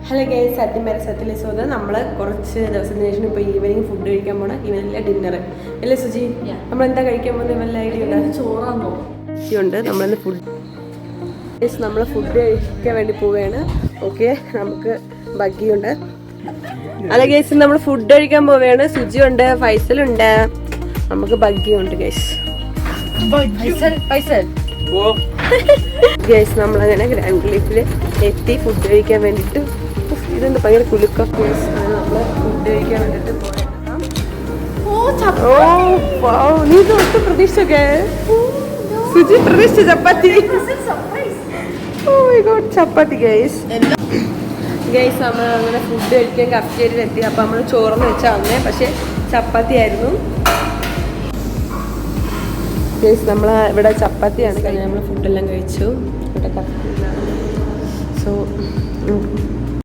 Hello guys, സത്യത്തിലെ സ്വന്തം നമ്മൾ കുറച്ച് ദിവസത്തിന് ശേഷം ഇപ്പോൾ ഈവനിങ് ഫുഡ് കഴിക്കാൻ പോകണം. ഈവനിങ്ങിലെ ഡിന്നർ അല്ലേ സുജി? നമ്മൾ എന്താ കഴിക്കാൻ പോകുന്നത്? വല്ല ഐഡിയ ഉണ്ട്? ചോറാണോ ഉണ്ട്. നമ്മളിന്ന് ഫുഡ് നമ്മൾ ഫുഡ് കഴിക്കാൻ വേണ്ടി പോവുകയാണ്. ഓക്കെ, നമുക്ക് ബഗ്ഗിയുണ്ട്. അല്ല ഗൈസ്, നമ്മൾ ഫുഡ് കഴിക്കാൻ പോവുകയാണ്. സുജി ഉണ്ട്, ഫൈസലുണ്ട്, നമുക്ക് ബഗ്ഗിയുണ്ട് ഗൈസ്. ഗൈസ്, നമ്മളങ്ങനെ ഗ്രാൻഡ് ലീഫിൽ എത്തി ഫുഡ് കഴിക്കാൻ വേണ്ടിയിട്ട്. ഇതെന്താ ഭയങ്കര കുലുക്ക. ഗൈസ്, അങ്ങനെ നമ്മൾ ഫുഡ് കഴിക്കാൻ വേണ്ടിയിട്ട് പോയേക്കാം. നീ ഇത് ഒട്ടും പ്രതീക്ഷിച്ചൊക്കെ സുജി പ്രതീക്ഷിച്ച chapati. Oh my god, chapati guys. Guys, നമ്മൾ അങ്ങനെ ഫുഡ് കഴിക്കാൻ കഫ്റ്റേരിയയിൽ അപ്പം നമ്മൾ ചോറന്ന് വെച്ചാൽ വന്നേ, പക്ഷേ ചപ്പാത്തി ആയിരുന്നു ഗൈസ്. നമ്മൾ ഇവിടെ ചപ്പാത്തിയാണ് കഴിഞ്ഞാൽ നമ്മൾ ഫുഡെല്ലാം കഴിച്ചു. ഇവിടെ കഫ്റ്റേരിയയിലാണ്. സോ